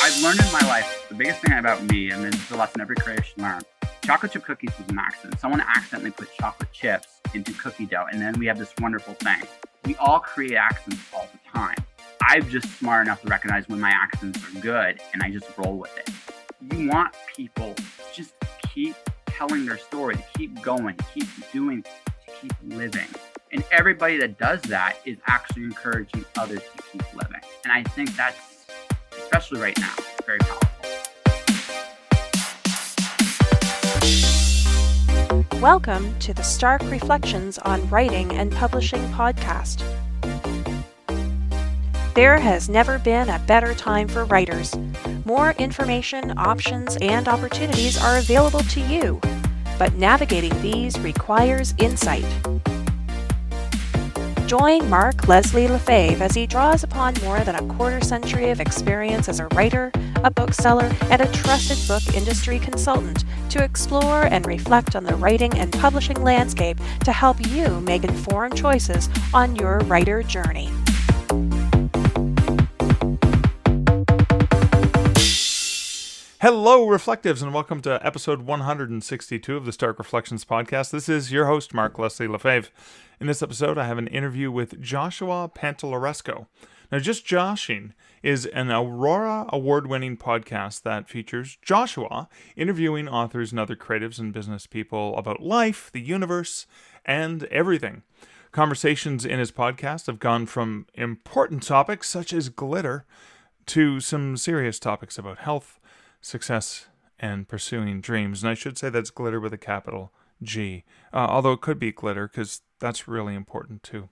I've learned in my life, the biggest thing about me, and this is a lesson every creator should learn, chocolate chip cookies was an accident. Someone accidentally put chocolate chips into cookie dough, and then we have this wonderful thing. We all create accidents all the time. I'm just smart enough to recognize when my accidents are good, and I just roll with it. You want people to just keep telling their story, to keep going, to keep doing, to keep living. And everybody that does that is actually encouraging others to keep living. And I think that's, especially right now, very powerful. Welcome to the Stark Reflections on Writing and Publishing podcast. There has never been a better time for writers. More information, options, and opportunities are available to you, but navigating these requires insight. Join Mark Leslie Lefebvre as he draws upon more than a quarter century of experience as a writer, a bookseller, and a trusted book industry consultant to explore and reflect on the writing and publishing landscape to help you make informed choices on your writer journey. Hello, Reflectives, and welcome to episode 162 of the Stark Reflections podcast. This is your host, Mark Leslie Lefebvre. In this episode, I have an interview with Joshua Pantalleresco. Now, Just Joshing is an Aurora Award Winning podcast that features Joshua interviewing authors and other creatives and business people about life, the universe, and everything. Conversations in his podcast have gone from important topics such as glitter to some serious topics about health, success, and pursuing dreams. And I should say that's glitter with a capital G, although it could be glitter because that's really important too.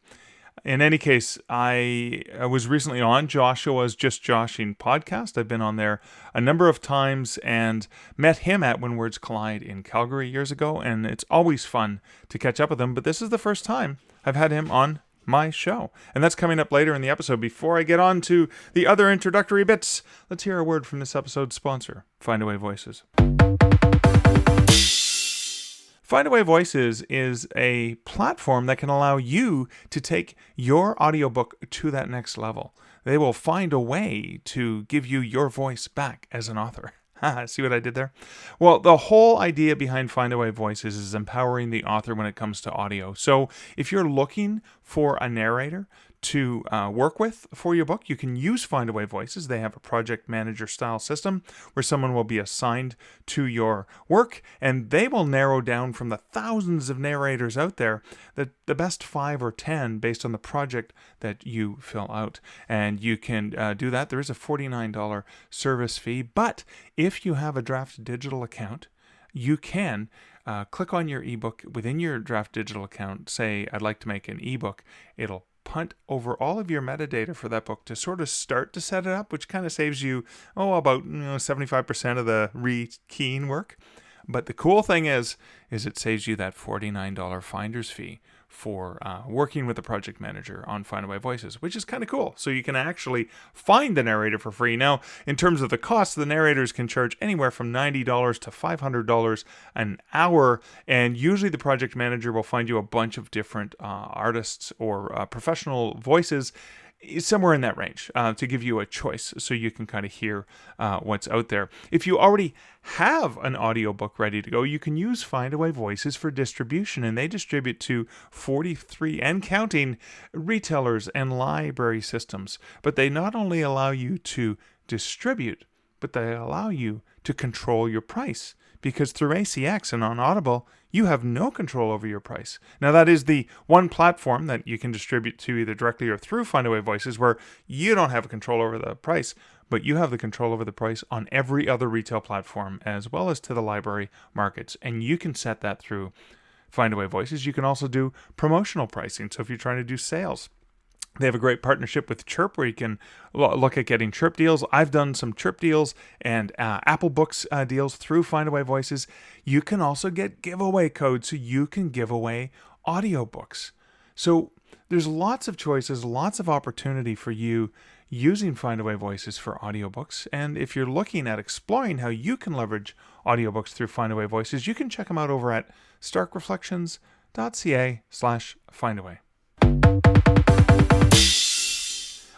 In any case, I was recently on Joshua's Just Joshing podcast. I've been on there a number of times and met him at When Words Collide in Calgary years ago, and it's always fun to catch up with him, but this is the first time I've had him on my show. And that's coming up later in the episode. Before I get on to the other introductory bits, let's hear a word from this episode's sponsor, Findaway Voices. Findaway Voices is a platform that can allow you to take your audiobook to that next level. They will find a way to give you your voice back as an author. See what I did there? Well, the whole idea behind Findaway Voices is empowering the author when it comes to audio. So if you're looking for a narrator to work with for your book, you can use Findaway Voices. They have a project manager style system where someone will be assigned to your work, and they will narrow down from the thousands of narrators out there the best 5 or 10 based on the project that you fill out. And you can do that. There is a $49 service fee, but if you have a Draft Digital account, you can click on your ebook within your Draft Digital account, say, I'd like to make an ebook. It'll punt over all of your metadata for that book to sort of start to set it up, which kind of saves you, about 75% of the rekeying work. But the cool thing is it saves you that $49 finder's fee for working with the project manager on Findaway Voices, which is kind of cool. So you can actually find the narrator for free. Now, in terms of the cost, the narrators can charge anywhere from $90 to $500 an hour, and usually the project manager will find you a bunch of different artists or professional voices somewhere in that range to give you a choice so you can kind of hear what's out there. If you already have an audiobook ready to go, you can use Findaway Voices for distribution, and they distribute to 43 and counting retailers and library systems. But they not only allow you to distribute, but they allow you to control your price, because through ACX and on Audible, you have no control over your price. Now, that is the one platform that you can distribute to either directly or through Findaway Voices where you don't have control over the price, but you have the control over the price on every other retail platform as well as to the library markets. And you can set that through Findaway Voices. You can also do promotional pricing. So if you're trying to do sales, they have a great partnership with Chirp where you can look at getting Chirp deals. I've done some Chirp deals and Apple Books deals through Findaway Voices. You can also get giveaway codes so you can give away audiobooks. So there's lots of choices, lots of opportunity for you using Findaway Voices for audiobooks. And if you're looking at exploring how you can leverage audiobooks through Findaway Voices, you can check them out over at starkreflections.ca/Findaway.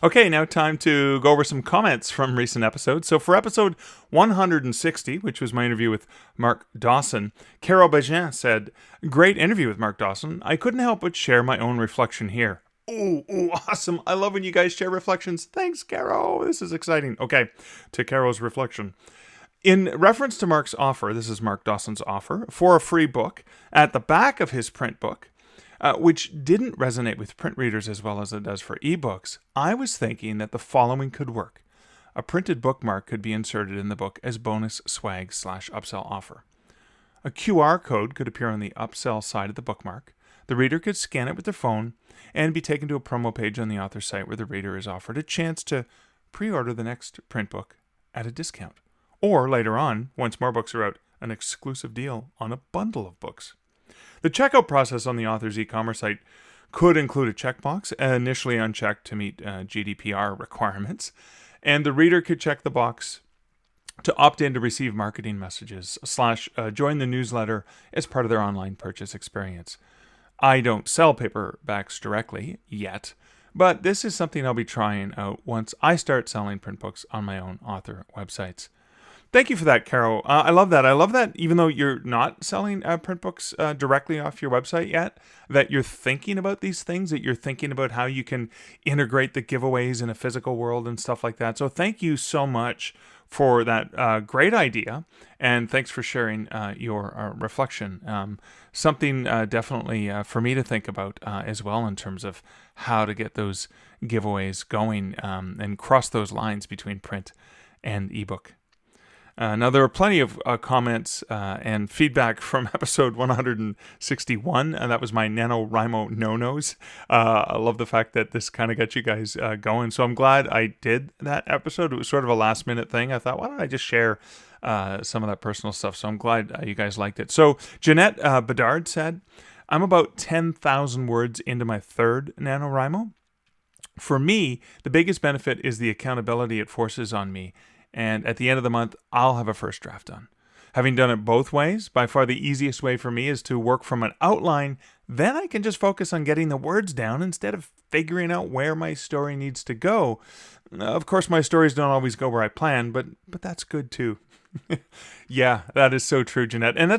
Okay, now time to go over some comments from recent episodes. So for episode 160, which was my interview with Mark Dawson, Carol Begin said, "Great interview with Mark Dawson. I couldn't help but share my own reflection here." Oh, awesome. I love when you guys share reflections. Thanks, Carol. This is exciting. Okay, to Carol's reflection. In reference to Mark's offer, this is Mark Dawson's offer, for a free book at the back of his print book, which didn't resonate with print readers as well as it does for ebooks, I was thinking that the following could work. A printed bookmark could be inserted in the book as bonus swag/upsell offer. A QR code could appear on the upsell side of the bookmark. The reader could scan it with their phone and be taken to a promo page on the author's site where the reader is offered a chance to pre-order the next print book at a discount. Or later on, once more books are out, an exclusive deal on a bundle of books. The checkout process on the author's e-commerce site could include a checkbox, initially unchecked to meet GDPR requirements, and the reader could check the box to opt in to receive marketing messages / join the newsletter as part of their online purchase experience. I don't sell paperbacks directly yet, but this is something I'll be trying out once I start selling print books on my own author websites. Thank you for that, Carol. I love that. I love that even though you're not selling print books directly off your website yet, that you're thinking about these things, that you're thinking about how you can integrate the giveaways in a physical world and stuff like that. So thank you so much for that great idea. And thanks for sharing your reflection. Something definitely for me to think about as well in terms of how to get those giveaways going and cross those lines between print and ebook. Now, there are plenty of comments and feedback from episode 161, and that was my NaNoWriMo no-nos. I love the fact that this kind of got you guys going, so I'm glad I did that episode. It was sort of a last-minute thing. I thought, why don't I just share some of that personal stuff? So I'm glad you guys liked it. So Jeanette Bedard said, "I'm about 10,000 words into my third NaNoWriMo. For me, the biggest benefit is the accountability it forces on me. And at the end of the month, I'll have a first draft done. Having done it both ways, by far the easiest way for me is to work from an outline. Then I can just focus on getting the words down instead of figuring out where my story needs to go. Of course, my stories don't always go where I plan, but that's good too." Yeah, that is so true, Jeanette. And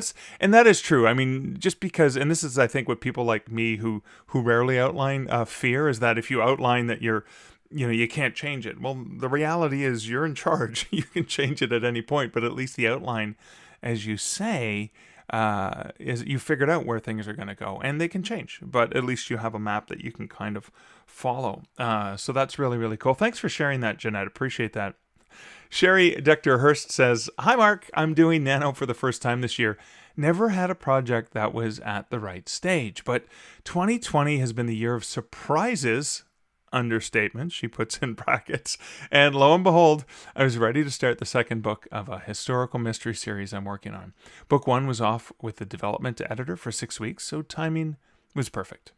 that is true. I mean, just because, and this is, I think, what people like me who rarely outline fear, is that if you outline that you can't change it. Well, the reality is you're in charge. You can change it at any point, but at least the outline, as you say, is you figured out where things are going to go, and they can change, but at least you have a map that you can kind of follow. So that's really, really cool. Thanks for sharing that, Jeanette. Appreciate that. Sherry Dector Hurst says, "Hi, Mark. I'm doing Nano for the first time this year. Never had a project that was at the right stage, but 2020 has been the year of surprises." Understatement, she puts in brackets. And lo and behold, I was ready to start the second book of a historical mystery series I'm working on. Book 1 was off with the development editor for 6 weeks, so timing was perfect.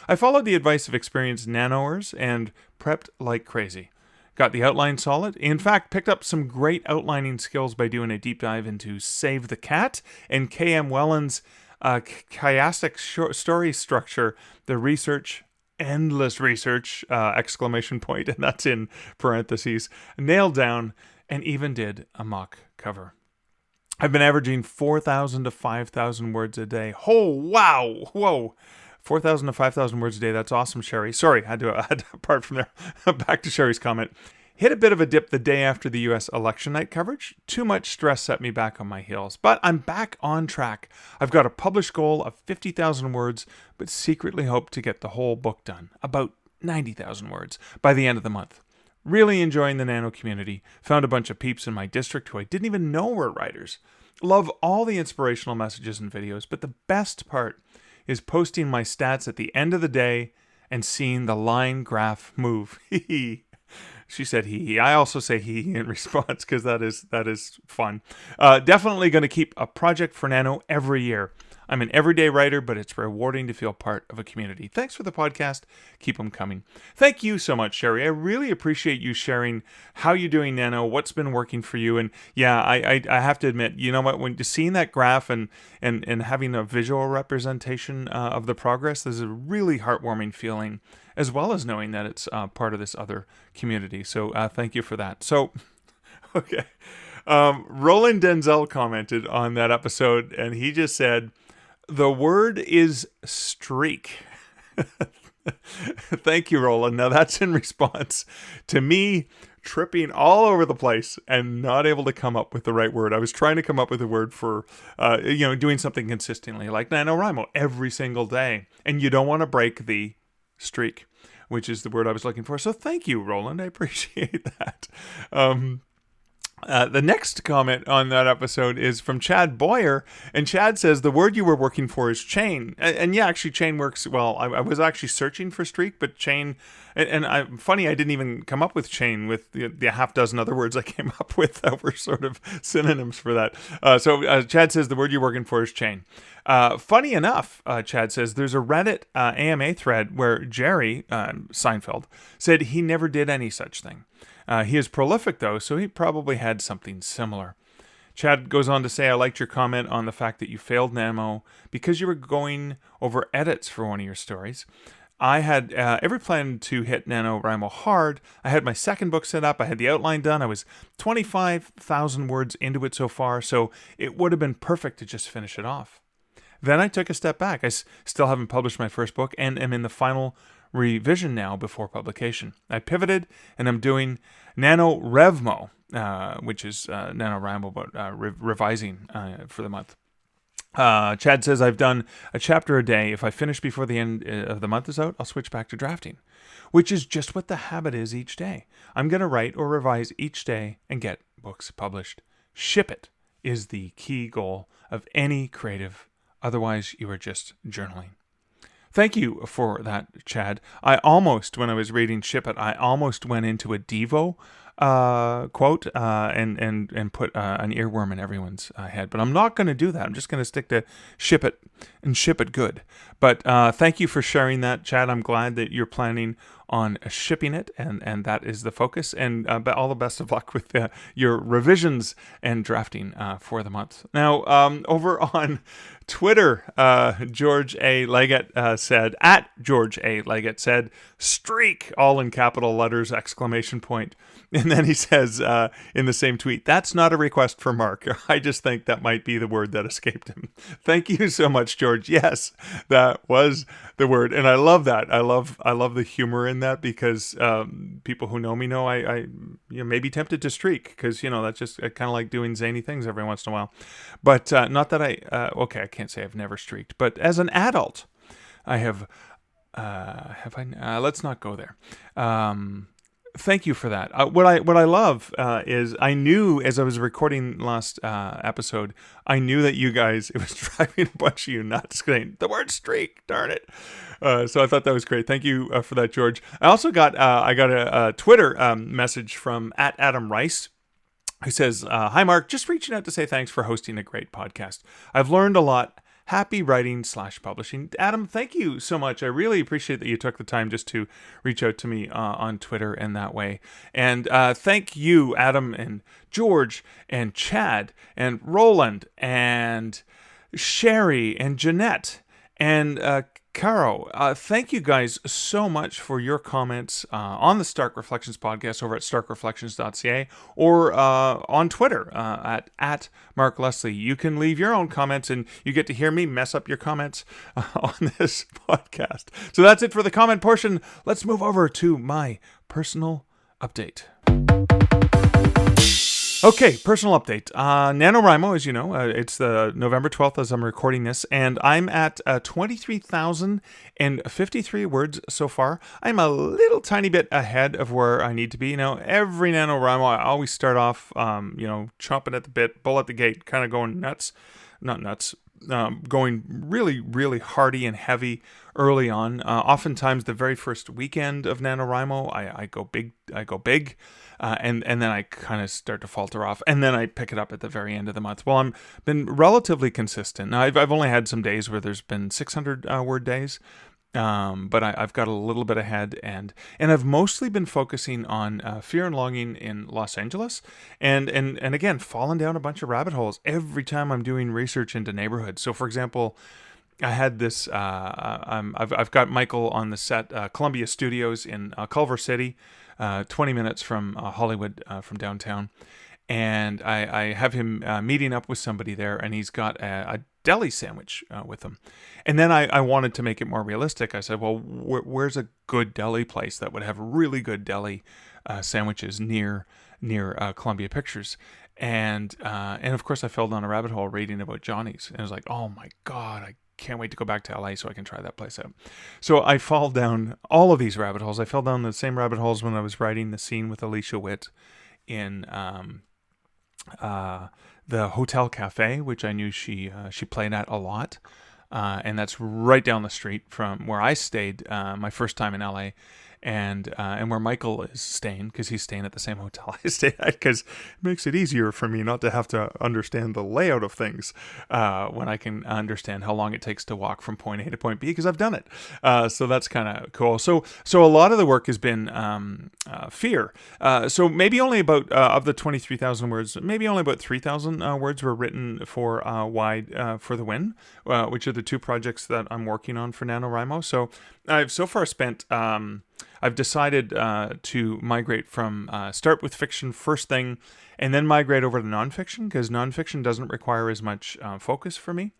I followed the advice of experienced nanoers and prepped like crazy. Got the outline solid. In fact, picked up some great outlining skills by doing a deep dive into Save the Cat and K.M. Welland's chiastic story structure, the research, endless research, ! And that's in parentheses, nailed down, and even did a mock cover. I've been averaging 4,000 to 5,000 words a day. Oh, wow. Whoa. 4,000 to 5,000 words a day. That's awesome, Sherry. Sorry, I had to apart from there. Back to Sherry's comment. Hit a bit of a dip the day after the U.S. election night coverage. Too much stress set me back on my heels, but I'm back on track. I've got a published goal of 50,000 words, but secretly hope to get the whole book done, about 90,000 words, by the end of the month. Really enjoying the Nano community. Found a bunch of peeps in my district who I didn't even know were writers. Love all the inspirational messages and videos, but the best part is posting my stats at the end of the day and seeing the line graph move. She said hee. I also say hee in response because that is fun. Definitely going to keep a project for Nano every year. I'm an everyday writer, but it's rewarding to feel part of a community. Thanks for the podcast. Keep them coming. Thank you so much, Sherry. I really appreciate you sharing how you're doing Nano, what's been working for you. And yeah, I have to admit, you know what, when seeing that graph and having a visual representation of the progress, there's a really heartwarming feeling as well as knowing that it's part of this other community. So thank you for that. So, okay. Roland Denzel commented on that episode, and he just said, the word is streak. Thank you, Roland. Now that's in response to me tripping all over the place and not able to come up with the right word. I was trying to come up with a word for, doing something consistently like NaNoWriMo every single day. And you don't want to break the streak, which is the word I was looking for. So thank you, Roland. I appreciate that. The next comment on that episode is from Chad Boyer, and Chad says the word you were working for is chain. And yeah, actually chain works well. I was actually searching for streak, but chain, funny, I didn't even come up with chain with the half dozen other words I came up with that were sort of synonyms for that. So Chad says the word you're working for is chain. Funny enough, Chad says there's a Reddit AMA thread where Jerry Seinfeld said he never did any such thing. He is prolific, though, so he probably had something similar. Chad goes on to say, I liked your comment on the fact that you failed NaMo because you were going over edits for one of your stories. I had every plan to hit NaNoWriMo hard. I had my second book set up. I had the outline done. I was 25,000 words into it so far, so it would have been perfect to just finish it off. Then I took a step back. I still haven't published my first book and am in the final revision now before publication. I pivoted and I'm doing NaNoWriMo, which is NaNoWriMo, but revising for the month. Chad says, I've done a chapter a day. If I finish before the end of the month is out, I'll switch back to drafting, which is just what the habit is each day. I'm going to write or revise each day and get books published. Ship it is the key goal of any creative. Otherwise, you are just journaling. Thank you for that, Chad. I almost, when I was reading Ship It, I almost went into a Devo quote and put an earworm in everyone's head. But I'm not going to do that. I'm just going to stick to Ship It and ship it good. But thank you for sharing that, Chad. I'm glad that you're planning on shipping it, and that is the focus. And all the best of luck with your revisions and drafting for the month. Now, over on Twitter, George A. Leggett said, at George A. Leggett said, streak, all in capital letters, exclamation point. And then he says in the same tweet, that's not a request for Mark. I just think that might be the word that escaped him. Thank you so much, George. Yes, that was the word. And I love that. I love the humor in that because people who know me know I may be tempted to streak because, that's just kind of like doing zany things every once in a while. But not that I can't say I've never streaked. But as an adult, I have I? Let's not go there. Thank you for that. What I love is I knew as I was recording last episode, I knew that you guys, it was driving a bunch of you nuts saying the word streak, darn it. So I thought that was great. Thank you for that, George. I also got a Twitter message from @AdamRice. Who says, hi, Mark, just reaching out to say thanks for hosting a great podcast. I've learned a lot. Happy writing / publishing. Adam, thank you so much. I really appreciate that you took the time just to reach out to me on Twitter in that way. And thank you, Adam and George and Chad and Roland and Sherry and Jeanette and Caro. Thank you guys so much for your comments on the Stark Reflections podcast over at starkreflections.ca or on Twitter at Mark Leslie. You can leave your own comments and you get to hear me mess up your comments on this podcast. So that's it for the comment portion. Let's move over to my personal update. Okay, personal update. NaNoWriMo, as you know, it's the November 12th as I'm recording this, and I'm at 23,053 words so far. I'm a little tiny bit ahead of where I need to be. Every NaNoWriMo, I always start off, chomping at the bit, bull at the gate, kind of going nuts. Not nuts. Going really, really hardy and heavy early on. Oftentimes, the very first weekend of NaNoWriMo, I go big. And then I kind of start to falter off, and then I pick it up at the very end of the month. Well, I've been relatively consistent. Now, I've only had some days where there's been 600 word days, but I've got a little bit ahead, and I've mostly been focusing on fear and longing in Los Angeles, and again, falling down a bunch of rabbit holes every time I'm doing research into neighborhoods. So, for example, I had this. I've got Michael on the set, Columbia Studios in Culver City, 20 minutes from Hollywood, from downtown, and I have him meeting up with somebody there, and he's got a deli sandwich with him. And then I wanted to make it more realistic. I said, well, where's a good deli place that would have really good deli sandwiches near Columbia Pictures? And of course I fell down a rabbit hole reading about Johnny's, and I was like, oh my God, I can't wait to go back to LA so I can try that place out. So I fall down all of these rabbit holes. I fell down the same rabbit holes when I was writing the scene with Alicia Witt in the Hotel Cafe, which I knew she played at a lot. And that's right down the street from where I stayed my first time in LA. And where Michael is staying, because he's staying at the same hotel I stay at, because it makes it easier for me not to have to understand the layout of things when I can understand how long it takes to walk from point A to point B, because I've done it. So that's kind of cool. So a lot of the work has been fear. So maybe only about, of the 23,000 words, maybe only about 3,000 words were written for Wide for the Win, which are the two projects that I'm working on for NaNoWriMo. So I've so far spent... I've decided to migrate from start with fiction first thing and then migrate over to nonfiction, because nonfiction doesn't require as much focus for me,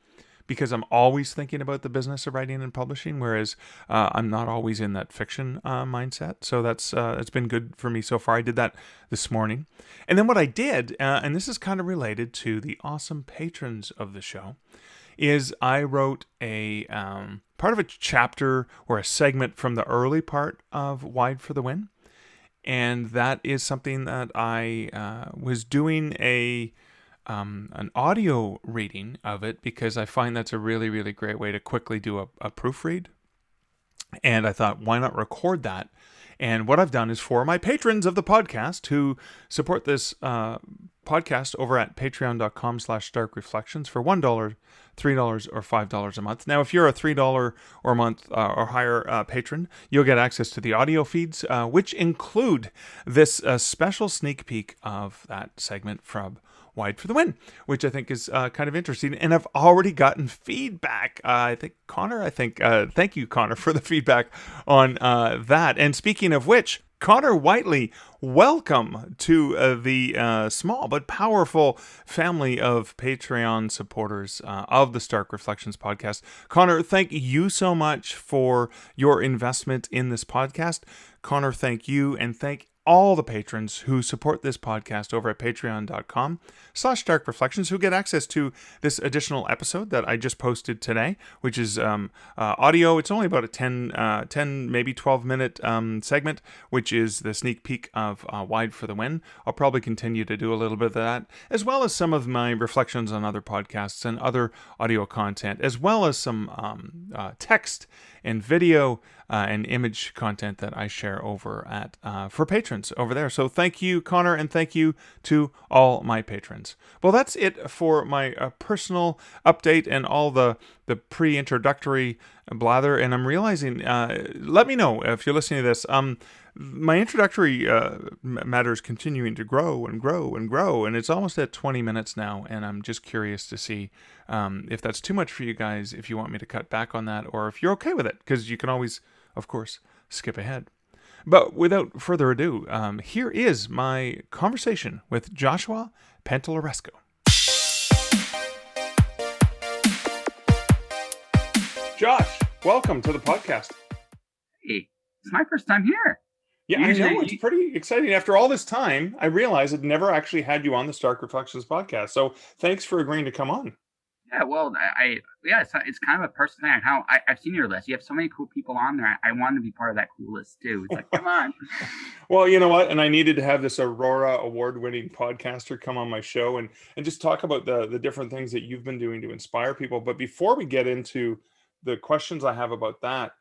because I'm always thinking about the business of writing and publishing, whereas I'm not always in that fiction mindset. So that's it's been good for me so far. I did that this morning. And then what I did, and this is kind of related to the awesome patrons of the show, is I wrote a part of a chapter or a segment from the early part of Wide for the Win. And that is something that I was doing an audio reading of it, because I find that's a really, really great way to quickly do a proofread. And I thought, why not record that? And what I've done is, for my patrons of the podcast who support this podcast over at patreon.com/starkreflections for $1, $3, or $5 a month. Now, if you're a $3 or month or higher patron, you'll get access to the audio feeds, which include this special sneak peek of that segment from Wide for the Win, which I think is kind of interesting. And I've already gotten feedback. Thank you, Connor, for the feedback on that. And speaking of which, Connor Whiteley, welcome to the small but powerful family of Patreon supporters of the Stark Reflections podcast. Connor, thank you so much for your investment in this podcast. Connor, thank you, and thank all the patrons who support this podcast over at patreon.com/starkreflections, who get access to this additional episode that I just posted today, which is audio. It's only about a 10 maybe 12 minute segment, which is the sneak peek of Wide for the Win. I'll probably continue to do a little bit of that, as well as some of my reflections on other podcasts and other audio content, as well as some text and video and image content that I share over at for patrons over there. So thank you, Connor, and thank you to all my patrons. Well, that's it for my personal update and all the pre-introductory blather. And I'm realizing, let me know if you're listening to this. My introductory matter is continuing to grow and grow and grow, and it's almost at 20 minutes now, and I'm just curious to see if that's too much for you guys, if you want me to cut back on that, or if you're okay with it, because you can always, of course, skip ahead. But without further ado, here is my conversation with Joshua Pantalleresco. Josh, welcome to the podcast. Hey, it's my first time here. Yeah, I know. It's pretty exciting. After all this time, I realized I'd never actually had you on the Stark Reflections podcast. So thanks for agreeing to come on. Yeah, well, it's kind of a personal thing. I've seen your list. You have so many cool people on there. I wanted to be part of that cool list too. It's like, come on. Well, you know what? And I needed to have this Aurora Award Winning podcaster come on my show and just talk about the different things that you've been doing to inspire people. But before we get into the questions I have about that,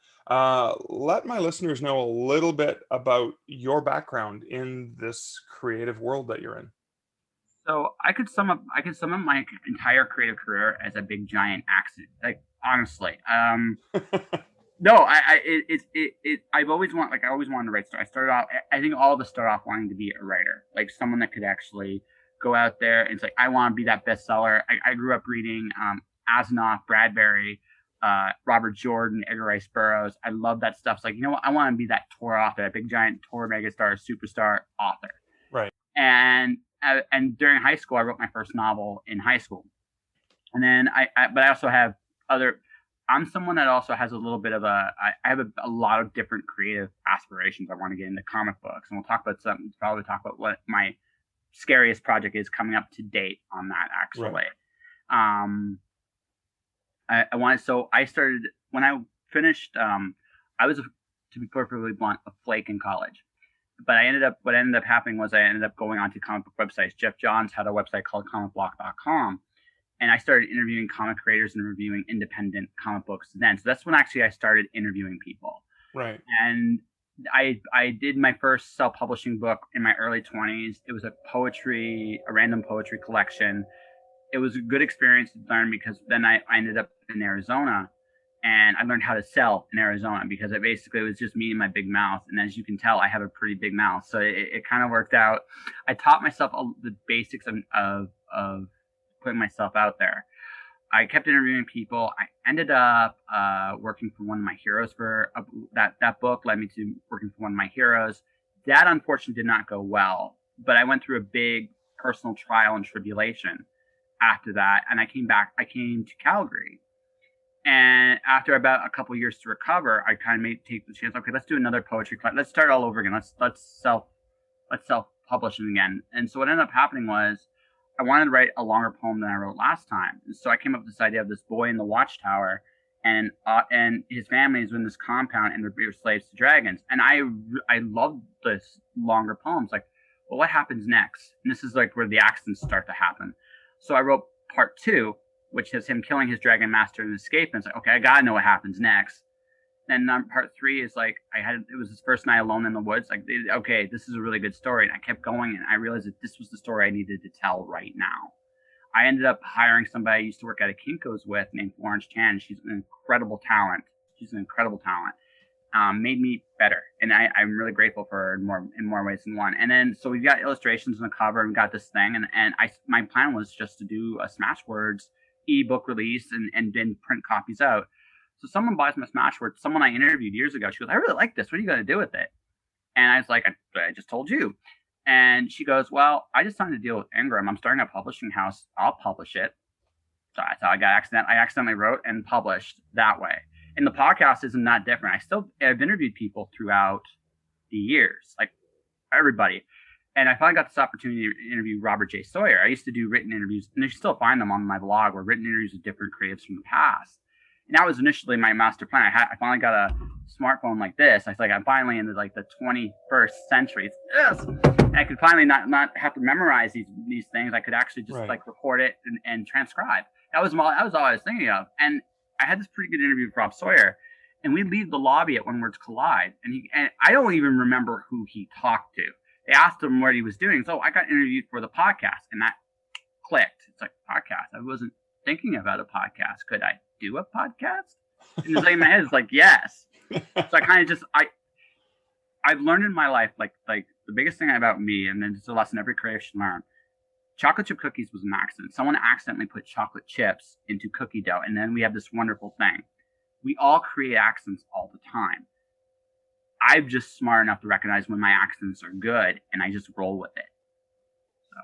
let my listeners know a little bit about your background in this creative world that you're in. So I could sum up my entire creative career as a big giant accident. Like, honestly, no, I've always wanted to write stories. I started off, I think all of us start off wanting to be a writer, like someone that could actually go out there and it's like, I want to be that bestseller. I grew up reading Asimov, Bradbury, Robert Jordan, Edgar Rice Burroughs. I love that stuff. It's like, you know what? I want to be that tour author, that big giant tour megastar, superstar author. Right. And during high school, I wrote my first novel in high school. And then but I also have I'm someone that also has a little bit of I have a lot of different creative aspirations. I want to get into comic books, and we'll probably talk about what my scariest project is coming up to date on that, actually. Right. I started when I finished. I was, to be perfectly blunt, a flake in college. But what ended up happening was I ended up going onto comic book websites. Jeff Johns had a website called comicblock.com, and I started interviewing comic creators and reviewing independent comic books then. So that's when actually I started interviewing people. Right. And I did my first self-publishing book in my early 20s. It was a random poetry collection. It was a good experience to learn, because then I ended up in Arizona, and I learned how to sell in Arizona, because it basically was just me and my big mouth. And as you can tell, I have a pretty big mouth. So it kind of worked out. I taught myself the basics of putting myself out there. I kept interviewing people. I ended up working for one of my heroes that book led me to working for one of my heroes. That unfortunately did not go well, but I went through a big personal trial and tribulation after that. And I came to Calgary. And after about a couple of years to recover, I kind of take the chance. Okay, let's do another poetry class. Let's start all over again. Let's self-publish it again. And so what ended up happening was I wanted to write a longer poem than I wrote last time. And so I came up with this idea of this boy in the watchtower, and his family is in this compound, and they're slaves to dragons. And I loved this longer poems. Like, well, what happens next? And this is like where the accidents start to happen. So I wrote part 2, which is him killing his dragon master and escape. And it's like, okay, I gotta know what happens next. Then part 3 is like, it was his first night alone in the woods. Like, okay, this is a really good story. And I kept going, and I realized that this was the story I needed to tell right now. I ended up hiring somebody I used to work at a Kinko's with named Florence Chan. She's an incredible talent. Made me better. And I'm really grateful for her in more ways than one. And then, so we've got illustrations on the cover, and we got this thing. And my plan was just to do a Smashwords ebook release and then print copies out. So someone buys my Smashwords, someone I interviewed years ago. She goes, I really like this. What are you going to do with it? And I was like, I just told you. And she goes, well, I just signed a deal with Ingram. I'm starting a publishing house. I'll publish it. So that's how I accidentally wrote and published that way. And the podcast isn't that different. I've interviewed people throughout the years, like everybody. And I finally got this opportunity to interview Robert J. Sawyer. I used to do written interviews, and you still find them on my blog, where written interviews with different creatives from the past. And that was initially my master plan. I finally got a smartphone like this. I was like, I'm finally in the 21st century. Yes! And I could finally not have to memorize these things. I could actually just record it and transcribe. That was all I was thinking of. And I had this pretty good interview with Rob Sawyer, and we leave the lobby at When Words Collide. And I don't even remember who he talked to. They asked him what he was doing. So I got interviewed for the podcast, and that clicked. It's like, podcast. I wasn't thinking about a podcast. Could I do a podcast? And it's like in my head, it's like, yes. So I kind of I've learned in my life, like the biggest thing about me, and then it's a lesson every creator should learn. Chocolate chip cookies was an accident. Someone accidentally put chocolate chips into cookie dough, and then we have this wonderful thing. We all create accidents all the time. I'm just smart enough to recognize when my accidents are good, and I just roll with it. So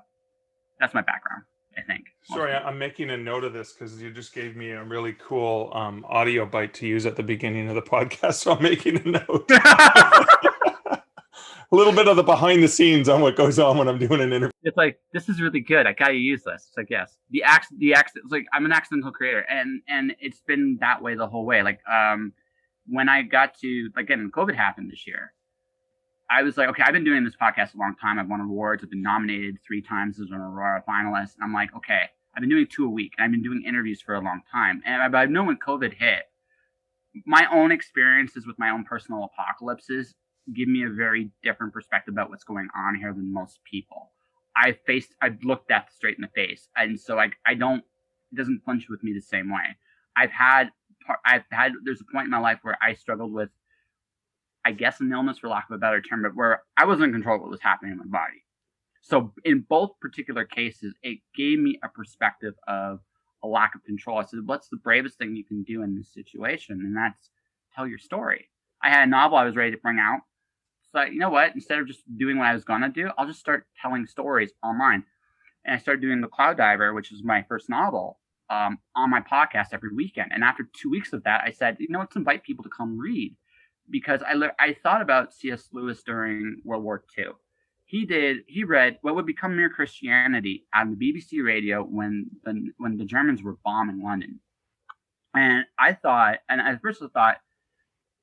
that's my background, I think. Sorry, I'm making a note of this because you just gave me a really cool audio bite to use at the beginning of the podcast, so I'm making a note. A little bit of the behind the scenes on what goes on when I'm doing an interview. It's like, this is really good. I gotta use this. It's like, yes, the accident. It's like, I'm an accidental creator, and it's been that way the whole way. Like, when I got to, again, COVID happened this year, I was like, okay, I've been doing this podcast a long time. I've won awards. I've been nominated 3 times as an Aurora finalist. And I'm like, okay, I've been doing 2 a week, and I've been doing interviews for a long time. And I've known when COVID hit, my own experiences with my own personal apocalypses give me a very different perspective about what's going on here than most people. I've looked that straight in the face. And so it doesn't punch with me the same way. There's a point in my life where I struggled with, I guess, an illness, for lack of a better term, but where I wasn't in control of what was happening in my body. So in both particular cases, it gave me a perspective of a lack of control. I said, what's the bravest thing you can do in this situation? And that's tell your story. I had a novel I was ready to bring out. So you know what? Instead of just doing what I was gonna do, I'll just start telling stories online. And I started doing The Cloud Diver, which was my first novel, on my podcast every weekend. And after 2 weeks of that, I said, let's invite people to come read, because I thought about C.S. Lewis during World War II. He read what would become Mere Christianity on the BBC radio when the Germans were bombing London. And I first thought,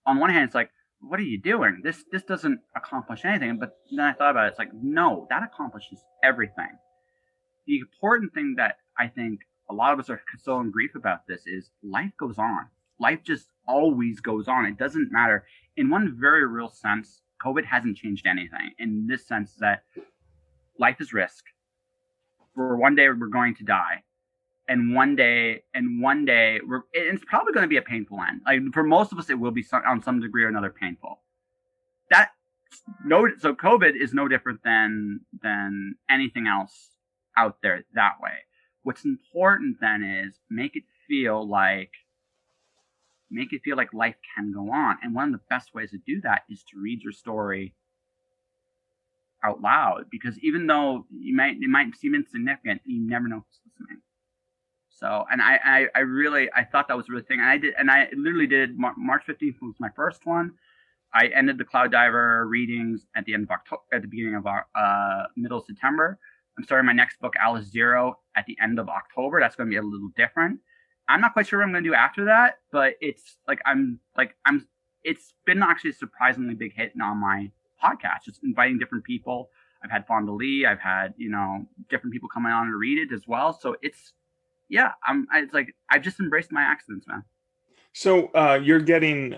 on one hand, it's like, what are you doing? This doesn't accomplish anything. But then I thought about it. It's like, no, that accomplishes everything. The important thing that I think a lot of us are so in grief about this is life goes on. Life just always goes on. It doesn't matter. In one very real sense, COVID hasn't changed anything. In this sense that life is risk. For one day we're going to die. And one day, it's probably going to be a painful end. Like for most of us, it will be on some degree or another painful. So COVID is no different than anything else out there that way. What's important then is make it feel like life can go on. And one of the best ways to do that is to read your story out loud, because even though it might seem insignificant, you never know who's listening. So, and I thought that was a really thing. And I literally did March 15th was my first one. I ended the Cloud Diver readings at the end of October, at the beginning of middle of September. I'm starting my next book, Alice Zero, at the end of October. That's going to be a little different. I'm not quite sure what I'm going to do after that, but it's been actually a surprisingly big hit on my podcast. Just inviting different people. I've had Findaway, I've had, different people coming on to read it as well. So I've just embraced my accidents, man. So you're getting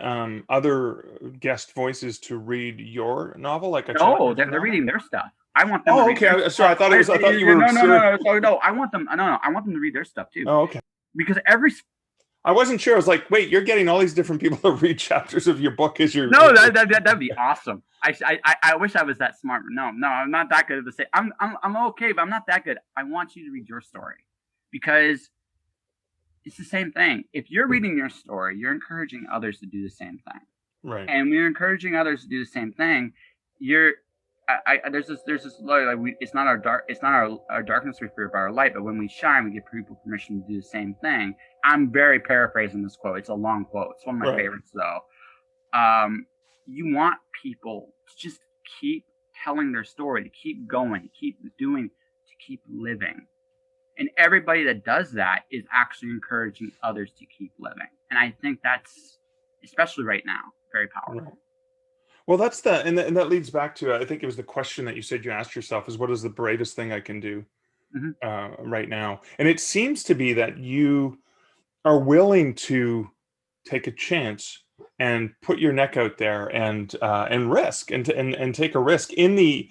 other guest voices to read your novel, like a no, they're reading their stuff. I want them. Oh, okay. Sorry, I thought you were. No. I want them. No, I want them to read their stuff too. Oh, okay. Because I wasn't sure. I was like, wait, you're getting all these different people to read chapters of your book as your. No, that'd be awesome. I wish I was that smart. No, I'm not that good at the same. I'm okay, but I'm not that good. I want you to read your story, because it's the same thing. If you're reading your story, you're encouraging others to do the same thing. Right. And when you're encouraging others to do the same thing, there's this like it's not our darkness we fear, but our light. But when we shine, we give people permission to do the same thing. I'm very paraphrasing this quote. It's a long quote. It's one of my favorites, though. You want people to just keep telling their story, to keep going, to keep doing, to keep living. And everybody that does that is actually encouraging others to keep living. And I think that's, especially right now, very powerful. Right. Well, and that leads back to, I think it was the question that you said you asked yourself, is what is the bravest thing I can do right now? And it seems to be that you are willing to take a chance and put your neck out there and risk and take a risk in the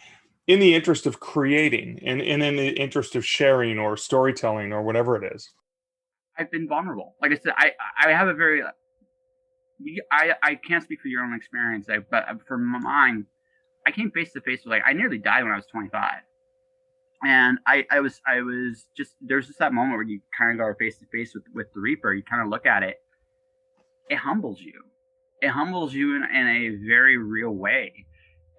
interest of creating and in the interest of sharing or storytelling or whatever it is. I've been vulnerable. Like I said, I have a very, I can't speak for your own experience, but for mine, I came face to face with, I nearly died when I was 25. And I was just, there's just that moment where you kind of go face to face with the Reaper. You kind of look at it. It humbles you. It humbles you in a very real way.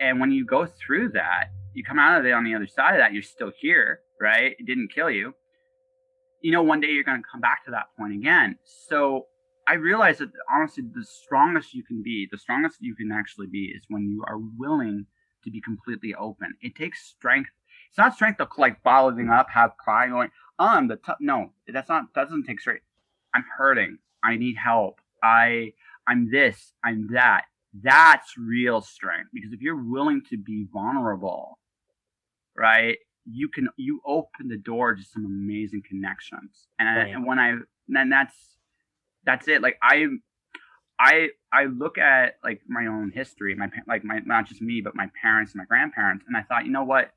And when you go through that, you come out of it on the other side of that, you're still here, right? It didn't kill you. One day you're going to come back to that point again. So I realized that, honestly, the strongest you can actually be is when you are willing to be completely open. It takes strength. It's not strength to bottling up, have pride, going, no, that doesn't take strength. I'm hurting. I need help. I'm this, I'm that. That's real strength. Because if you're willing to be vulnerable, right, you open the door to some amazing connections. And that's it. I look at my own history, not just me, but my parents and my grandparents, and I thought, you know what,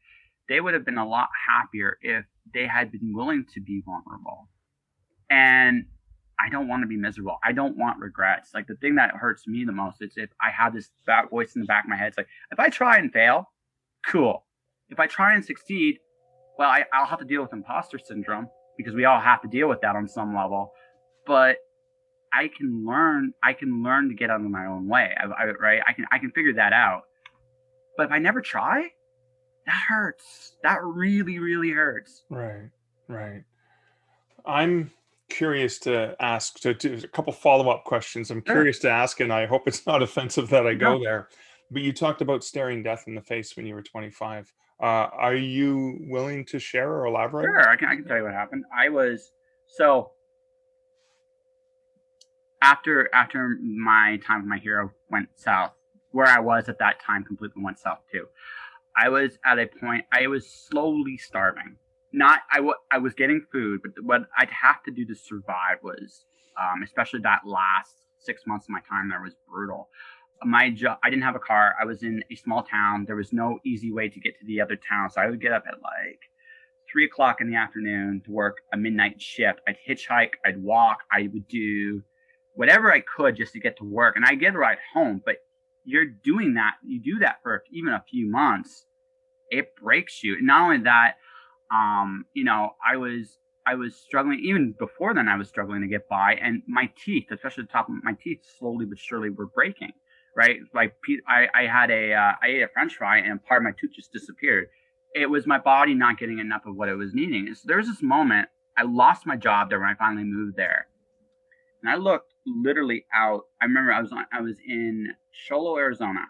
they would have been a lot happier if they had been willing to be vulnerable. And I don't want to be miserable. I don't want regrets. The thing that hurts me the most is if I have this bad voice in the back of my head. It's if I try and fail, cool. If I try and succeed, well, I'll have to deal with imposter syndrome. because we all have to deal with that on some level. But I can learn to get out of my own way. Right? I can figure that out. But if I never try, that hurts. That really, really hurts. Right. I'm curious to ask a couple follow-up questions. I'm curious to ask, and I hope it's not offensive that I go there. But you talked about staring death in the face when you were 25. Are you willing to share or elaborate? Sure, I can tell you what happened. After my time with my hero went south, where I was at that time completely went south too. I was at a point, I was slowly starving. I was getting food, but what I'd have to do to survive was, especially that last 6 months of my time there, was brutal. My job, I didn't have a car. I was in a small town. There was no easy way to get to the other town. So I would get up at like 3 o'clock in the afternoon to work a midnight shift. I'd hitchhike, I'd walk, I would do whatever I could just to get to work. And I get a ride home, but you're doing that. You do that for even a few months. It breaks you. And not only that, I was struggling. Even before then, I was struggling to get by, and my teeth, especially the top of my teeth, slowly but surely were breaking. Right, like I ate a French fry, and part of my tooth just disappeared. It was my body not getting enough of what it was needing. And so there was this moment. I lost my job there when I finally moved there, and I looked literally out. I remember I was in Sholo, Arizona,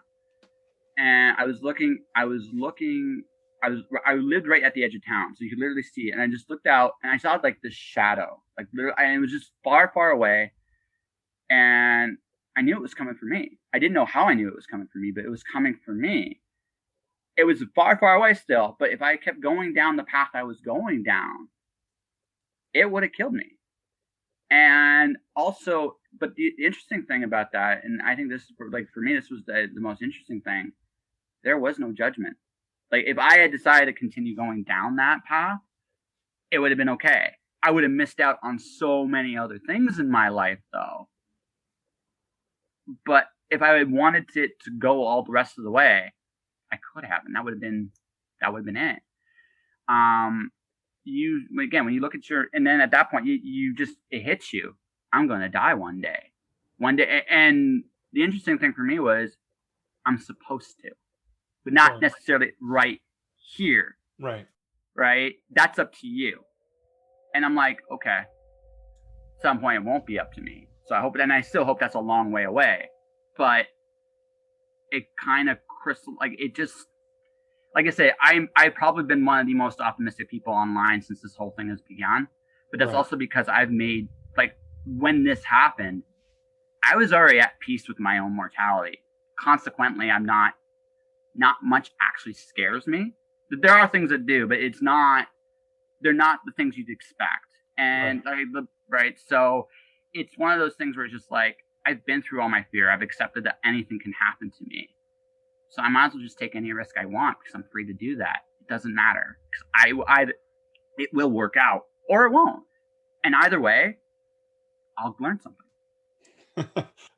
and I lived right at the edge of town, so you could literally see it. And I just looked out, and I saw like this shadow, like literally, and it was just far, far away. And I knew it was coming for me. I didn't know how I knew it was coming for me, but it was coming for me. It was far, far away still, but if I kept going down the path I was going down, it would have killed me. And also, but the interesting thing about that, and I think this, like for me, this was the most interesting thing, there was no judgment. Like if I had decided to continue going down that path, it would have been okay. I would have missed out on so many other things in my life though. But if I had wanted it to go all the rest of the way, I could have, and that would have been it. When you look at and then at that point, it hits you. I'm going to die one day. And the interesting thing for me was, I'm supposed to, but not necessarily right here. Right. That's up to you. And I'm like, okay, at some point it won't be up to me. So I still hope that's a long way away, but it kind of like I say, I've probably been one of the most optimistic people online since this whole thing has begun, but that's also because I've made, like, when this happened, I was already at peace with my own mortality. Consequently, I'm not much actually scares me. There are things that do, but they're not the things you'd expect. And so it's one of those things where it's just like, I've been through all my fear. I've accepted that anything can happen to me. So I might as well just take any risk I want because I'm free to do that. It doesn't matter. Because it will work out or it won't. And either way, I'll learn something.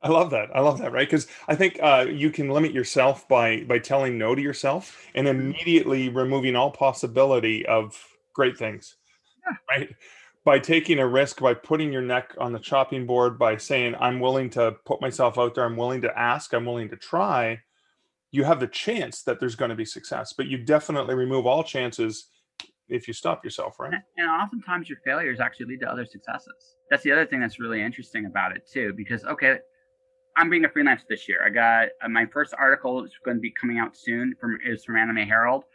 I love that, right? Because I think you can limit yourself by telling no to yourself and immediately removing all possibility of great things, right? By taking a risk, by putting your neck on the chopping board, by saying, I'm willing to put myself out there, I'm willing to ask, I'm willing to try, you have the chance that there's going to be success. But you definitely remove all chances if you stop yourself, right? And oftentimes your failures actually lead to other successes. That's the other thing that's really interesting about it too, because, okay, I'm being a freelancer this year. I got my first article is going to be coming out soon from Anime Herald.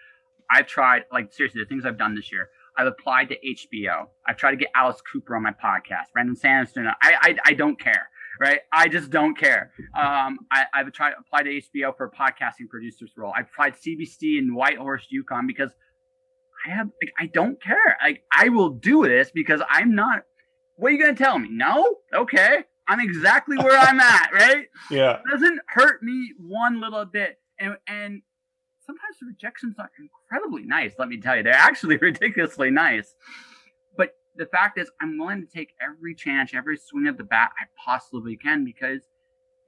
I've tried, like, seriously, the things I've done this year. I've applied to HBO. I've tried to get Alice Cooper on my podcast. Brandon Sanderson. I don't care, right? I just don't care. I've applied to HBO for a podcasting producer's role. I've tried CBC in Whitehorse, Yukon, because I don't care. I will do this because I'm not. What are you going to tell me? No? Okay. I'm exactly where I'm at, right? Yeah. It doesn't hurt me one little bit. And sometimes the rejections are incredibly nice, let me tell you. They're actually ridiculously nice. But the fact is, I'm willing to take every chance, every swing of the bat I possibly can, because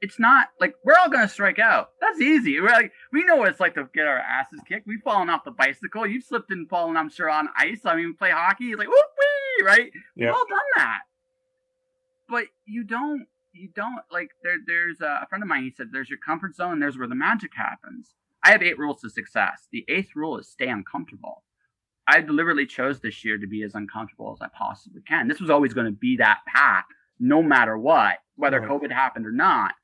it's not like we're all going to strike out. That's easy. We know what it's like to get our asses kicked. We've fallen off the bicycle. You've slipped and fallen, I'm sure, on ice. I mean, we play hockey. It's like, whoop-wee! right? Yeah. We've all done that. But you don't like there's a friend of mine, he said there's your comfort zone and there's where the magic happens. I have 8 rules to success. The 8th rule is stay uncomfortable. I deliberately chose this year to be as uncomfortable as I possibly can. This was always going to be that path, no matter what, whether COVID happened or not.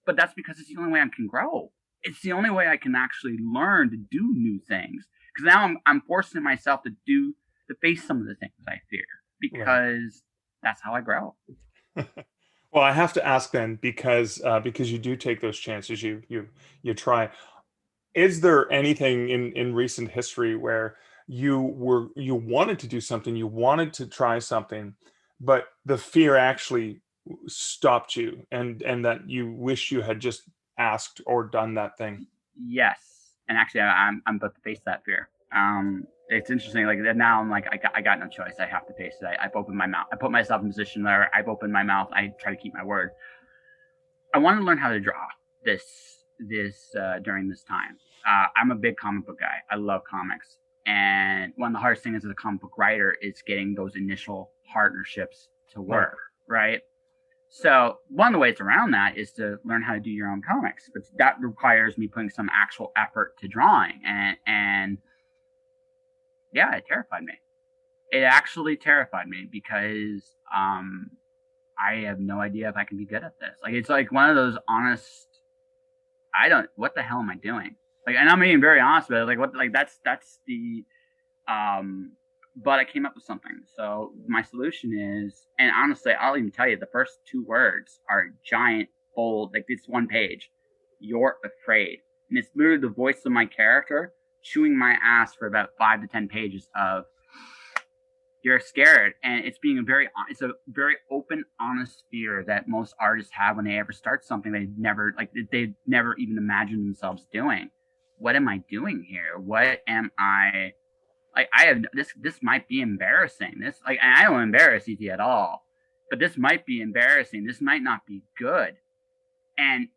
But that's because it's the only way I can grow. It's the only way I can actually learn to do new things. Because now I'm forcing myself to face some of the things I fear, because that's how I grow. Well, I have to ask then, because you do take those chances, you try. Is there anything in recent history where you wanted to do something, you wanted to try something, but the fear actually stopped you, and that you wish you had just asked or done that thing? Yes, and actually, I'm about to face that fear. It's interesting. Like now, I'm like, I got no choice. I have to face it. I've opened my mouth. I put myself in a position where I've opened my mouth. I try to keep my word. I want to learn how to draw this during this time. I'm a big comic book guy. I love comics, and one of the hardest things as a comic book writer is getting those initial partnerships to work, right? So one of the ways around that is to learn how to do your own comics, but that requires me putting some actual effort to drawing, and yeah, it terrified me. It actually terrified me because I have no idea if I can be good at this. Like, it's like one of those honest, what the hell am I doing? Like, and I'm being very honest with it. Like, that's the, but I came up with something. So my solution is, and honestly, I'll even tell you, the first 2 words are giant, bold, like it's 1 page. You're afraid. And it's literally the voice of my character chewing my ass for about 5 to 10 pages of, you're scared. And it's a very open, honest fear that most artists have when they ever start something they've never even imagined themselves doing. What am I doing here? What am I, like, I have this might be embarrassing. This, like, and I don't embarrass ET at all, but this might be embarrassing. This might not be good. And,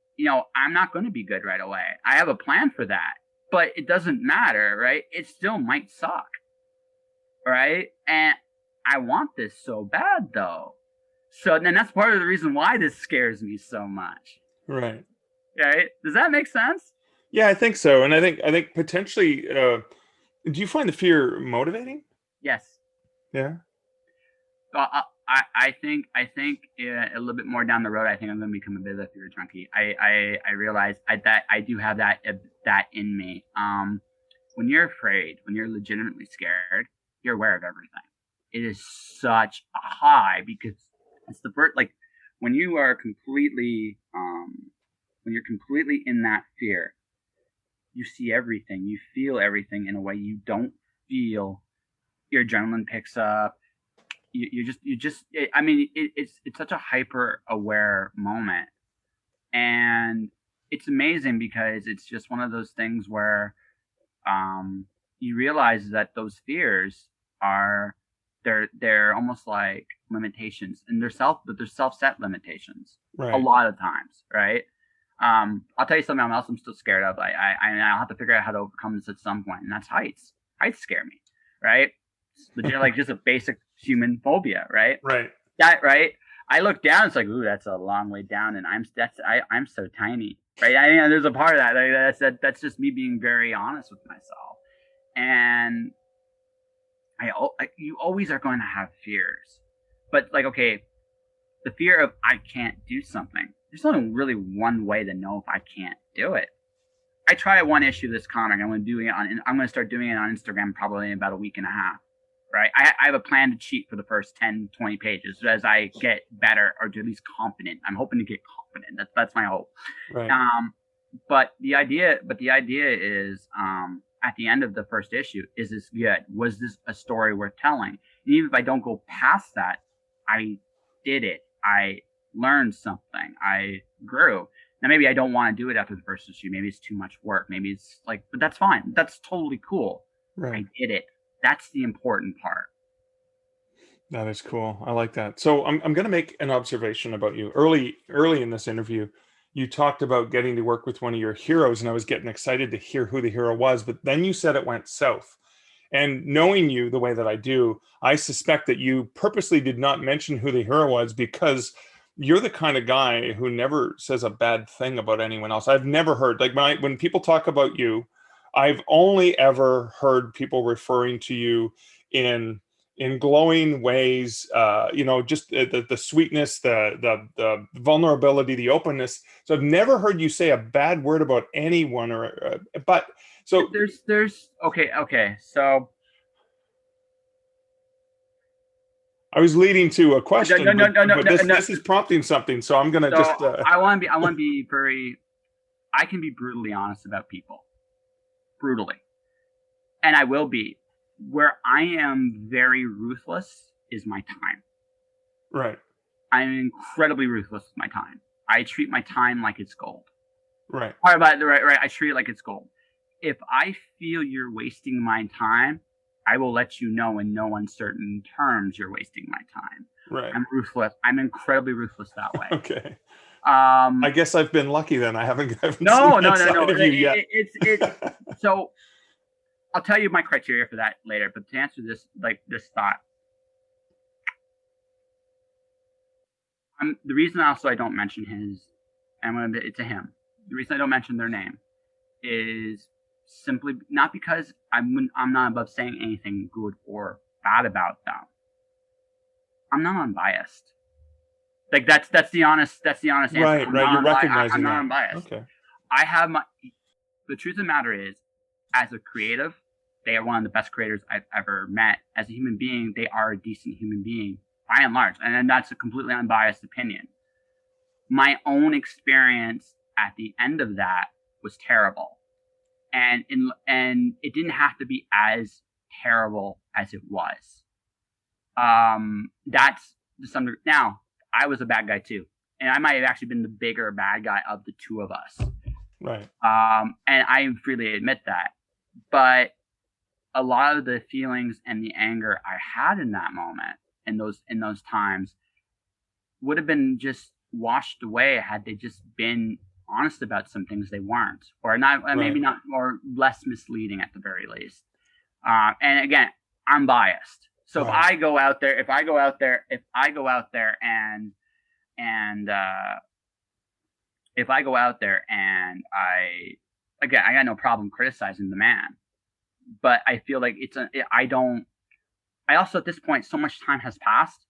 I'm not going to be good right away. I have a plan for that, but it doesn't matter, right? It still might suck, right? And I want this so bad, though. So then that's part of the reason why this scares me so much. Right. Right? Does that make sense? Yeah, I think so. And I think potentially, do you find the fear motivating? Yes. Yeah. I think a little bit more down the road, I think I'm going to become a bit of a fear junkie. I realize that I do have that in me. When you're afraid, when you're legitimately scared, you're aware of everything. It is such a high, because it's the first, like, when you are completely, when you're completely in that fear, you see everything, you feel everything in a way you don't feel. Your adrenaline picks up. It's such a hyper aware moment, and it's amazing because it's just one of those things where, you realize that those fears are, they're almost like limitations, and they're self-set limitations. Right. A lot of times, right? I'll tell you something else I'm still scared of. I'll have to figure out how to overcome this at some point, and that's heights. Heights scare me, right? It's legit, like just a basic human phobia, right? Right. That, right? I look down, it's like, ooh, that's a long way down, and I'm so tiny, right? There's a part of that. That's just me being very honest with myself, and you always are going to have fears, but like, okay, the fear of I can't do something. There's only really one way to know if I can't do it. I try one issue of this comic. I'm going to start doing it on Instagram probably in about a week and a half. Right. I have a plan to cheat for the first 10, 20 pages as I get better, or at least confident. I'm hoping to get confident. That's my hope. Right. But the idea is, at the end of the first issue, is this good? Was this a story worth telling? And even if I don't go past that, I did it. I learned something. I grew. Now, maybe I don't want to do it after the first issue. Maybe it's too much work. Maybe it's like, but that's fine. That's totally cool. Right. I did it. That's the important part. That is cool. I like that. So I'm going to make an observation about you. Early in this interview, you talked about getting to work with one of your heroes, and I was getting excited to hear who the hero was, but then you said it went south. And knowing you the way that I do, I suspect that you purposely did not mention who the hero was because you're the kind of guy who never says a bad thing about anyone else. I've never heard, like, when people talk about you, I've only ever heard people referring to you in glowing ways, just the sweetness, the vulnerability, the openness. So I've never heard you say a bad word about anyone, but so there's okay. So I was leading to a question, no. This is prompting something, so I'm gonna just. I want to be very. I can be brutally honest about people, brutally, and I will be. Where I am very ruthless is my time. Right. I'm incredibly ruthless with my time. I treat my time like it's gold. Right. Right. I treat it like it's gold. If I feel you're wasting my time, I will let you know in no uncertain terms you're wasting my time. Right. I'm ruthless. I'm incredibly ruthless that way. Okay. I guess I've been lucky then. I haven't seen that side of you yet. So I'll tell you my criteria for that later. But to answer this thought, the reason also I don't mention it's a him. The reason I don't mention their name is simply not because I'm not above saying anything good or bad about them. I'm not unbiased. Like that's the honest answer. Right. You're recognizing I'm not that. unbiased. Okay. I have the truth of the matter is, as a creative, they are one of the best creators I've ever met. As a human being, they are a decent human being by and large, and that's a completely unbiased opinion. My own experience at the end of that was terrible, and it didn't have to be as terrible as it was. That's now I was a bad guy too, and I might have actually been the bigger bad guy of the two of us. Right. And I freely admit that, but a lot of the feelings and the anger I had in that moment, in those times, would have been just washed away had they just been honest about some things they weren't, or not, maybe not, or less misleading at the very least. And again, I'm biased. So if I go out there and I got no problem criticizing the man, but I feel like I also, at this point, so much time has passed.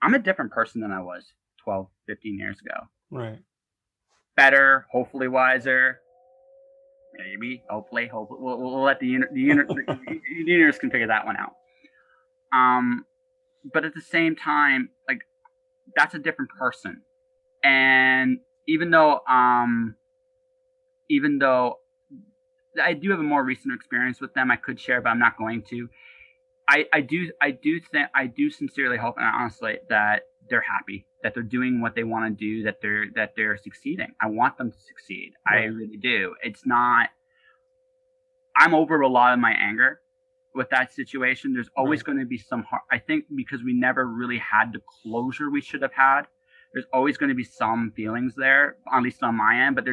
I'm a different person than I was 12, 15 years ago. Right. Better, hopefully wiser. Maybe, hopefully. We'll let the universe can figure that one out. But at the same time, like, that's a different person. And even though I do have a more recent experience with them, I could share, but I'm not going to. I do sincerely hope, and honestly, that they're happy, that they're doing what they want to do, that they're succeeding. I want them to succeed. Right. I really do. It's not. I'm over a lot of my anger with that situation. There's always going to be some. I think because we never really had the closure we should have had. There's always going to be some feelings there, at least on my end. But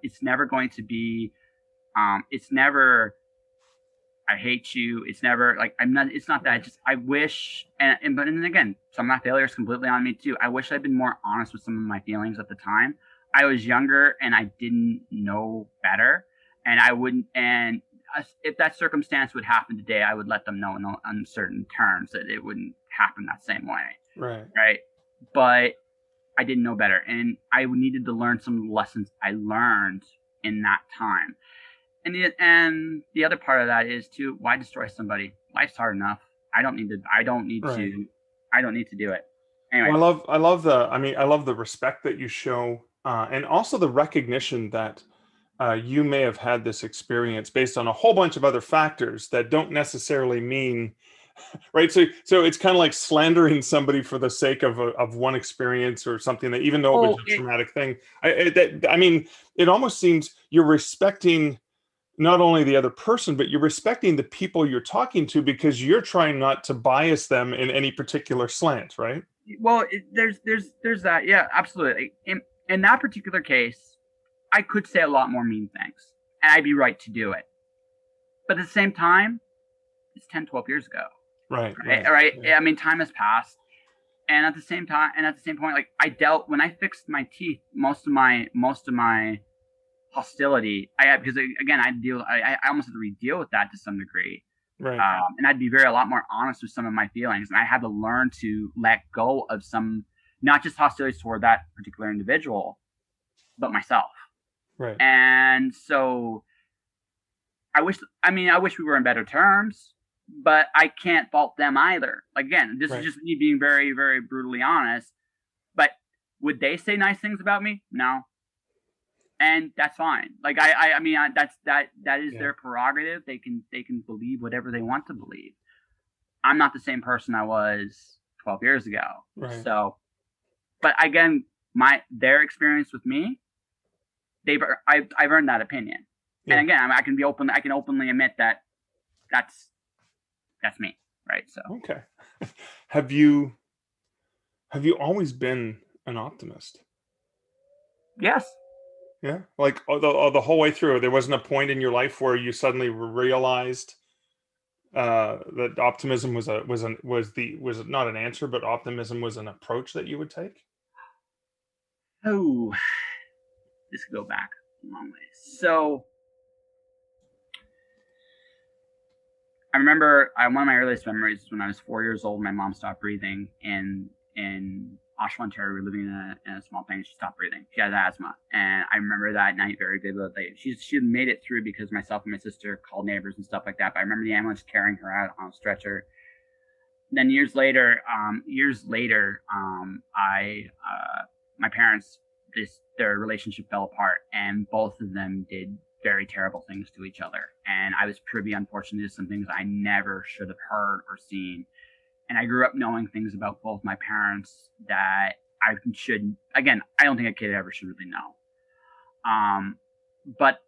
it's never going to be. It's never. I hate you. It's never like I'm not. It's not that. I wish, but again, some of my failures completely on me too. I wish I'd been more honest with some of my feelings at the time. I was younger and I didn't know better, and I wouldn't. And if that circumstance would happen today, I would let them know in uncertain terms that it wouldn't happen that same way. Right. But I didn't know better, and I needed to learn some lessons I learned in that time. And the other part of that is too, why destroy somebody? Life's hard enough. I don't need to do it. Anyway. Well, I love the respect that you show, and also the recognition that you may have had this experience based on a whole bunch of other factors that don't necessarily mean, right? So it's kind of like slandering somebody for the sake of one experience or something that, even though it was a traumatic thing, it almost seems you're respecting not only the other person, but you're respecting the people you're talking to because you're trying not to bias them in any particular slant, right? Well, there's that. Yeah, absolutely. In that particular case, I could say a lot more mean things, and I'd be right to do it. But at the same time, it's 10, 12 years ago. Right. Right. Yeah. I mean, time has passed. And at the same point, like when I fixed my teeth, most of my hostility, because again, I almost had to deal with that to some degree. Right. And I'd be a lot more honest with some of my feelings. And I had to learn to let go of some, not just hostilities toward that particular individual, but myself. Right. And so I wish we were in better terms, but I can't fault them either. Again, this is just me being very, very brutally honest. But would they say nice things about me? No. And that's fine. Like I mean, that is their prerogative. They can believe whatever they want to believe. I'm not the same person I was 12 years ago. Right. So, but again, their experience with me, I've earned that opinion. Yeah. And again, I can openly admit that that's me, right? So okay. Have you always been an optimist? Yes. Yeah, like the whole way through, there wasn't a point in your life where you suddenly realized that optimism was not an answer, but optimism was an approach that you would take. Oh, this could go back a long way. So I remember one of my earliest memories is when I was 4 years old. My mom stopped breathing in Oshawa, Ontario. We were living in a small thing. She stopped breathing. She had asthma, and I remember that night very vividly. She had made it through because myself and my sister called neighbors and stuff like that. But I remember the ambulance carrying her out on a stretcher. Then years later, my parents, their relationship fell apart, and both of them did very terrible things to each other. And I was privy, unfortunately, to some things I never should have heard or seen. And I grew up knowing things about both my parents that I don't think a kid ever should really know. But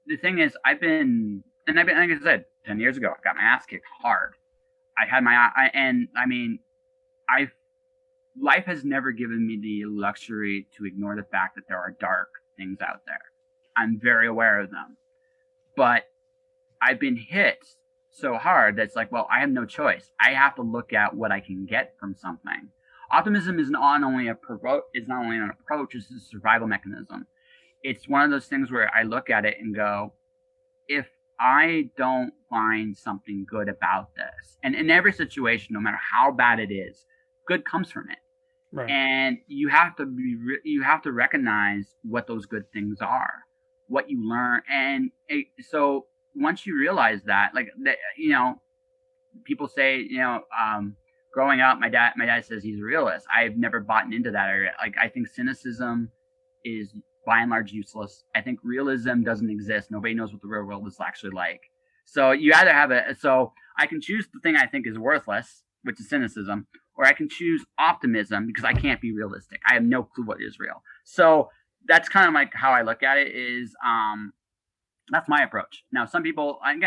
the thing is, like I said, 10 years ago, I got my ass kicked hard. Life has never given me the luxury to ignore the fact that there are dark things out there. I'm very aware of them. But I've been hit so hard that's like, well, I have no choice. I have to look at what I can get from something. Optimism is not only an approach, it's a survival mechanism. It's one of those things where I look at it and go, if I don't find something good about this, and in every situation, no matter how bad it is, good comes from it. Right. And you have to recognize what those good things are, what you learn. And so once you realize that, people say, growing up, my dad says he's a realist. I've never bought into that area. Like, I think cynicism is by and large useless. I think realism doesn't exist. Nobody knows what the real world is actually like. So you either have so I can choose the thing I think is worthless, which is cynicism, or I can choose optimism because I can't be realistic. I have no clue what is real. So that's kind of like how I look at it is, that's my approach. Now, some people have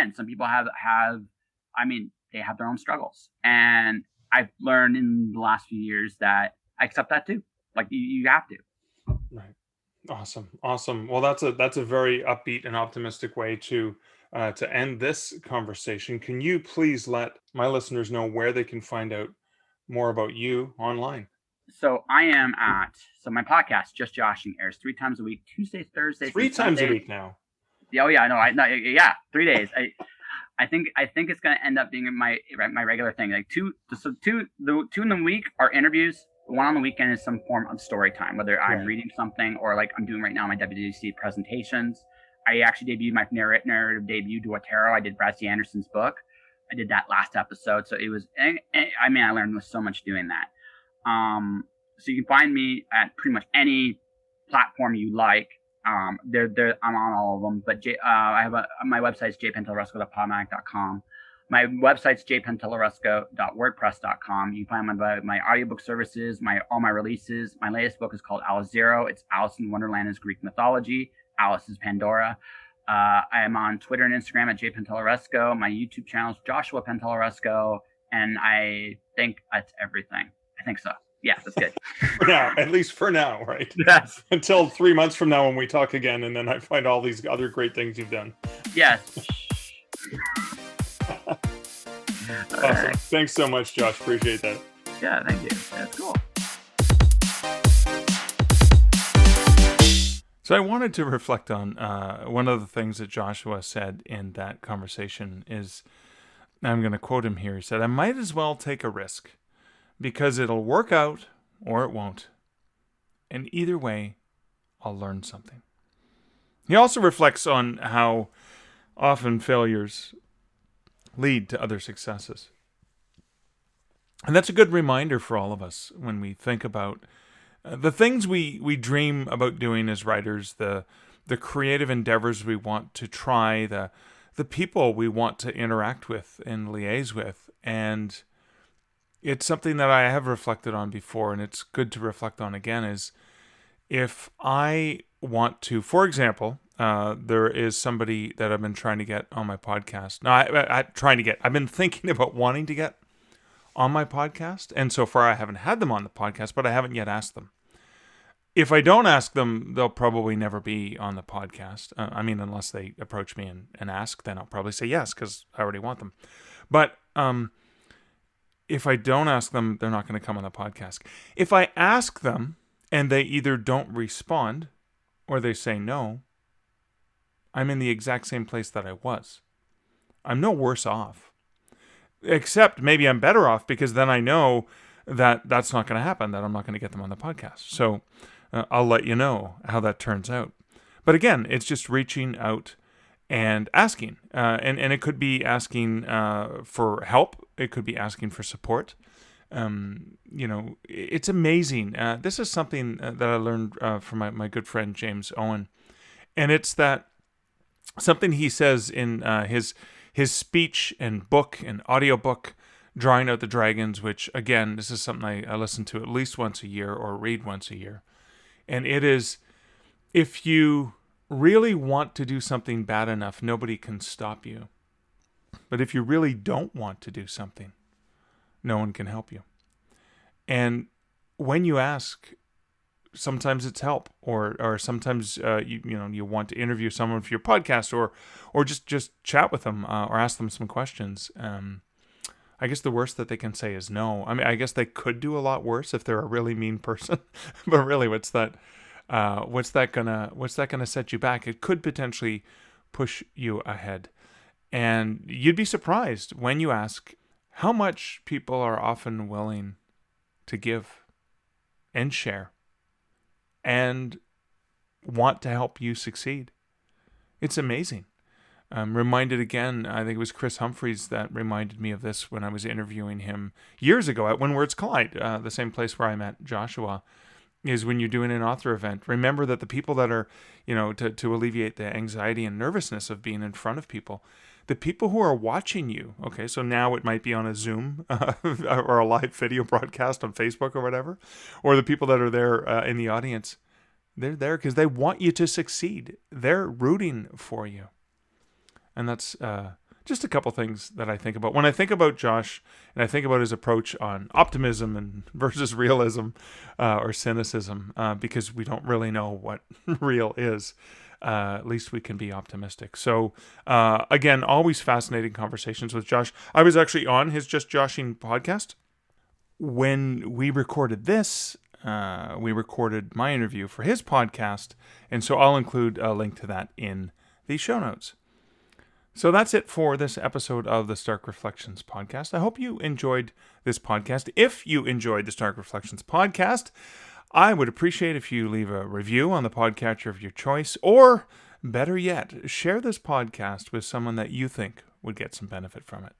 they have their own struggles. And I've learned in the last few years that I accept that too. Like you have to. Right. Awesome. Well, that's a very upbeat and optimistic way to end this conversation. Can you please let my listeners know where they can find out more about you online? So my podcast, Just Joshing, airs 3 times a week, Tuesdays, Thursdays, 3 times a week now. Oh yeah, I know. 3 days. I think it's gonna end up being my regular thing. Like two in the week are interviews. One on the weekend is some form of story time, whether I'm reading something or like I'm doing right now my WWDC presentations. I actually debuted my narrative debut, Do a Tarot. I did Brad C. Anderson's book. I did that last episode. So it was, I learned so much doing that. So you can find me at pretty much any platform you like. I'm on all of them, but I have my website's jpantalleresco.podmatic.com. My website's jpantalleresco.wordpress.com. You can find my audiobook services, all my releases. My latest book is called Alice Zero. It's Alice in Wonderland is Greek mythology. Alice is Pandora. I am on Twitter and Instagram at jpantalleresco. My YouTube channel is Joshua Pantalleresco. And I think that's everything. I think so. Yeah, that's good. For now, at least for now, right? Yes. Until 3 months from now when we talk again, and then I find all these other great things you've done. Yes. Awesome. Thanks so much, Josh. Appreciate that. Yeah, thank you. That's cool. So I wanted to reflect on one of the things that Joshua said in that conversation is, I'm going to quote him here. He said, "I might as well take a risk because it'll work out or it won't. And either way, I'll learn something." He also reflects on how often failures lead to other successes. And that's a good reminder for all of us when we think about the things we dream about doing as writers, the creative endeavors we want to try, the people we want to interact with and liaise with. And it's something that I have reflected on before, and it's good to reflect on again, is if I want to, for example, there is somebody that I've been trying to get on my podcast. No, I've been thinking about wanting to get on my podcast, and so far I haven't had them on the podcast, but I haven't yet asked them. If I don't ask them, they'll probably never be on the podcast. Unless they approach me and ask, then I'll probably say yes, because I already want them. But if I don't ask them, they're not going to come on the podcast. If I ask them and they either don't respond or they say no, I'm in the exact same place that I was. I'm no worse off. Except maybe I'm better off, because then I know that that's not going to happen, that I'm not going to get them on the podcast. So I'll let you know how that turns out. But again, it's just reaching out and asking. And it could be asking for help. It could be asking for support. It's amazing. This is something that I learned from my good friend James Owen. And it's that something he says in his speech and book and audiobook, Drawing Out the Dragons, which, again, this is something I listen to at least once a year or read once a year. And it is, if you really want to do something bad enough, nobody can stop you. But if you really don't want to do something, no one can help you. And when you ask, sometimes it's help, or sometimes you want to interview someone for your podcast, or just chat with them, or ask them some questions. I guess the worst that they can say is no. I mean, I guess they could do a lot worse if they're a really mean person. But really, what's that gonna set you back? It could potentially push you ahead. And you'd be surprised when you ask how much people are often willing to give and share and want to help you succeed. It's amazing. Reminded again, I think it was Chris Humphreys that reminded me of this when I was interviewing him years ago at When Words Collide, the same place where I met Joshua, is when you're doing an author event. Remember that the people that are, to alleviate the anxiety and nervousness of being in front of people, the people who are watching you, okay, so now it might be on a Zoom or a live video broadcast on Facebook or whatever, or the people that are there in the audience, they're there because they want you to succeed. They're rooting for you. And that's just a couple things that I think about. When I think about Josh and I think about his approach on optimism and versus realism or cynicism, because we don't really know what real is, at least we can be optimistic. So again, always fascinating conversations with Josh. I was actually on his Just Joshing podcast. When we recorded this, we recorded my interview for his podcast. And so I'll include a link to that in the show notes. So that's it for this episode of the Stark Reflections podcast. I hope you enjoyed this podcast. If you enjoyed the Stark Reflections podcast, I would appreciate if you leave a review on the podcatcher of your choice, or better yet, share this podcast with someone that you think would get some benefit from it.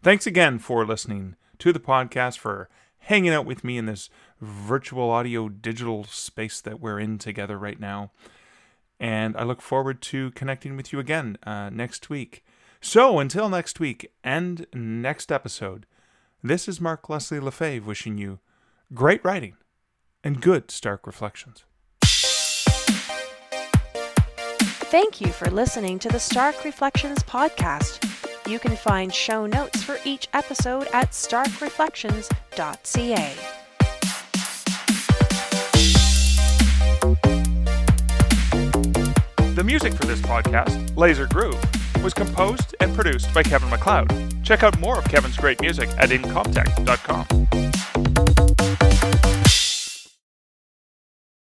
Thanks again for listening to the podcast, for hanging out with me in this virtual audio digital space that we're in together right now. And I look forward to connecting with you again next week. So until next week and next episode, this is Mark Leslie Lefebvre wishing you great writing and good Stark Reflections. Thank you for listening to the Stark Reflections podcast. You can find show notes for each episode at starkreflections.ca. The music for this podcast, Laser Groove, was composed and produced by Kevin MacLeod. Check out more of Kevin's great music at incompetech.com.